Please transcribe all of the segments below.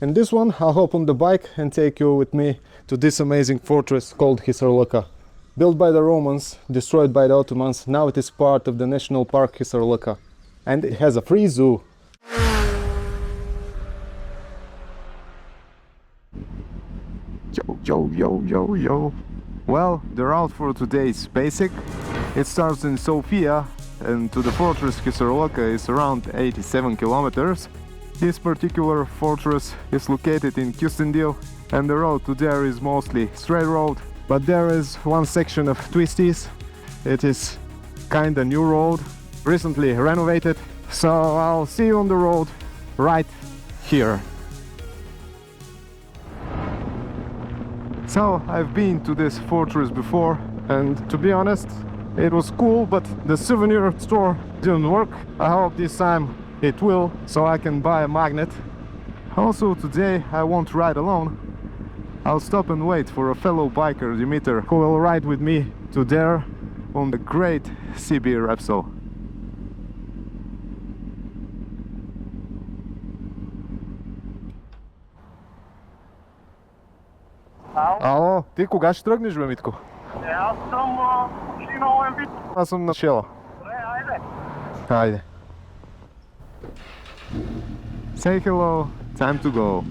In this one, I'll hop on the bike and take you with me to this amazing fortress called Hisarluka. Built by the Romans, destroyed by the Ottomans, now it is part of the National Park Hisarluka. And it has a free zoo. Yo. Well, the route for today is basic. It starts in Sofia and to the fortress Hisarluka is around 87 kilometers. This particular fortress is located in Kyustendil and the road to there is mostly straight road, but there is one section of twisties. It is kinda new road, recently renovated, so I'll see you on the road right here. So I've been to this fortress before and to be honest, it was cool, but the souvenir store didn't work. I hope this time it will, so I can buy a magnet. Also today I won't ride alone. I'll stop and wait for a fellow biker, Dimither, who will ride with me to there on the great CB Repsol. Ало, ти кога ще тръгнеш, бе, Митко? Аз съм почти на ОМВ. Аз съм начало. Добре, айде. Хайде. Say hello, time to go.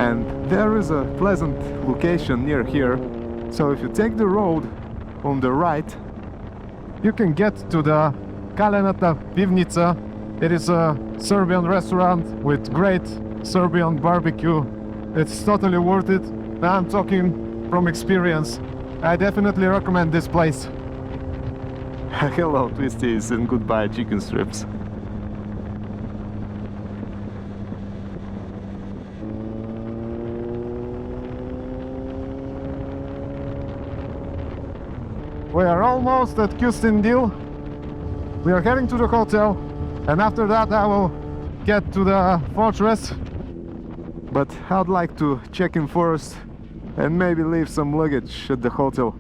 And there is a pleasant location near here, so if you take the road on the right, you can get to the Kalenata Pivnica. It is a Serbian restaurant with great Serbian barbecue. It's totally worth it. I'm talking from experience. I definitely recommend this place. Hello twisties and goodbye chicken strips. We are almost at Kyustendil. We are heading to the hotel, and after that I will get to the fortress. But I'd like to check in first and maybe leave some luggage at the hotel.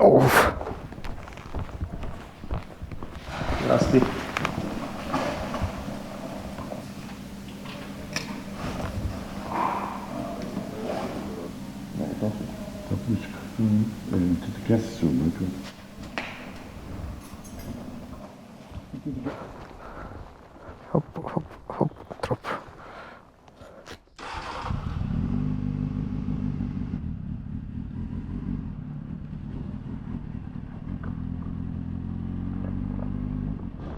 Oh. Zdrasti. Tablička. Ti kese su unutra. Hop, trop.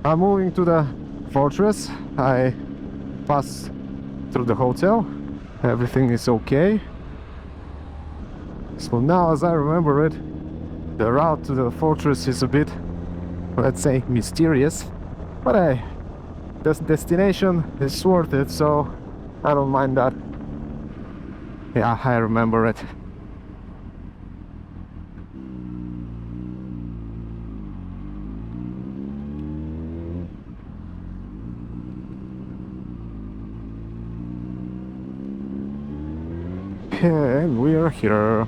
I'm moving to the fortress. I pass through the hotel. Everything is okay. So now, as I remember it, the route to the fortress is a bit, let's say, mysterious. But hey, this destination is worth it, so I don't mind that. Yeah, I remember it. And we are here.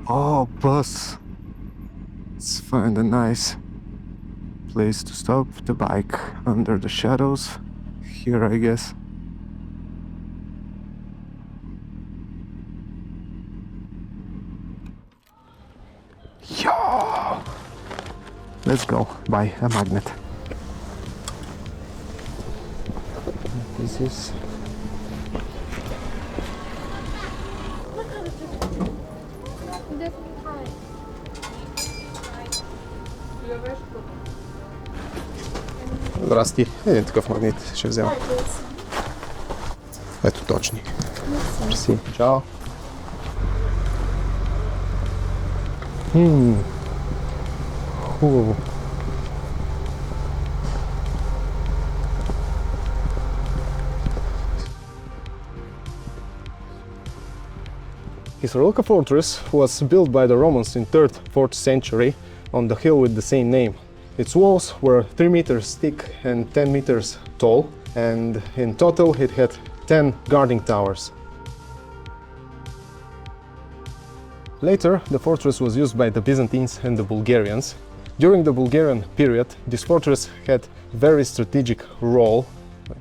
Oh, bus. Let's find a nice place to stop the bike under the shadows. Here, I guess. Yo! Let's go buy a magnet. This is Здрасти. Един такъв магнит ще взема. Ето точни. Мерси. Чао. Ooh. Hisarluka fortress was built by the Romans in 3rd, 4th century on the hill with the same name. Its walls were 3 meters thick and 10 meters tall, and in total it had 10 guarding towers. Later, the fortress was used by the Byzantines and the Bulgarians. During the Bulgarian period, this fortress had very strategic role.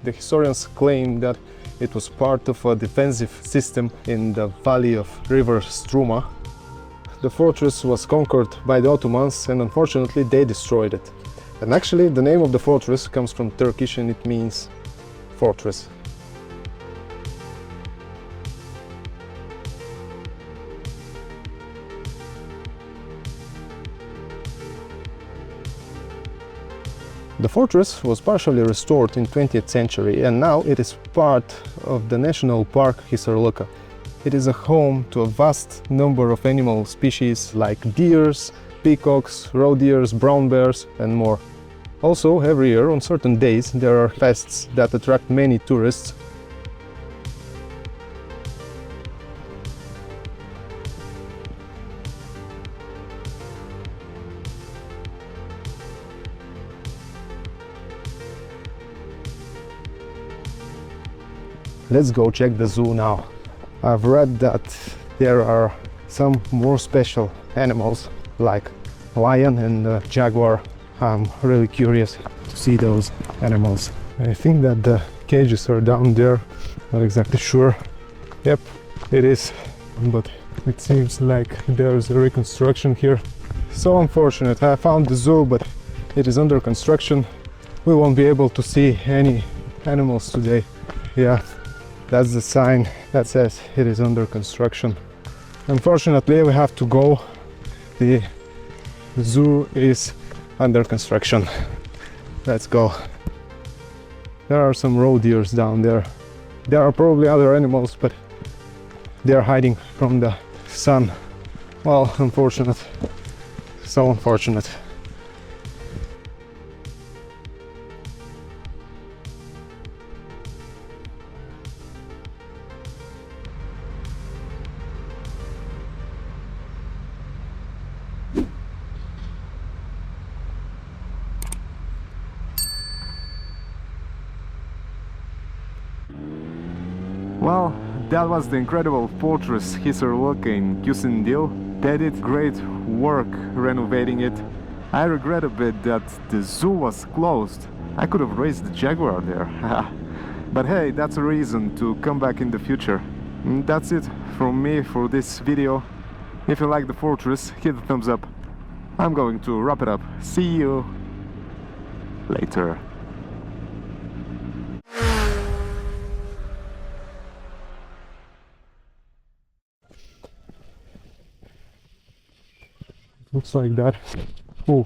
The historians claim that it was part of a defensive system in the valley of river Struma. The fortress was conquered by the Ottomans and unfortunately they destroyed it. And actually the name of the fortress comes from Turkish and it means fortress. The fortress was partially restored in 20th century and now it is part of the National Park Hisarluka. It is a home to a vast number of animal species like deers, peacocks, roe deers, brown bears and more. Also, every year on certain days there are fests that attract many tourists. Let's go check the zoo now. I've read that there are some more special animals like lion and jaguar. I'm really curious to see those animals. I think that the cages are down there, not exactly sure. Yep, it is, but it seems like there's a reconstruction here. So unfortunate. I found the zoo, but it is under construction. We won't be able to see any animals today. Yeah. That's the sign that says it is under construction. Unfortunately, we have to go. The zoo is under construction. Let's go. There are some roe deers down there. There are probably other animals, but they are hiding from the sun. Well, unfortunate. So unfortunate. Well, that was the incredible fortress Hisarluka in Kyustendil. They did great work renovating it. I regret a bit that the zoo was closed. I could have raised the jaguar there. But hey, that's a reason to come back in the future. And that's it from me for this video. If you like the fortress, hit the thumbs up. I'm going to wrap it up. See you later. Looks like that. Oh.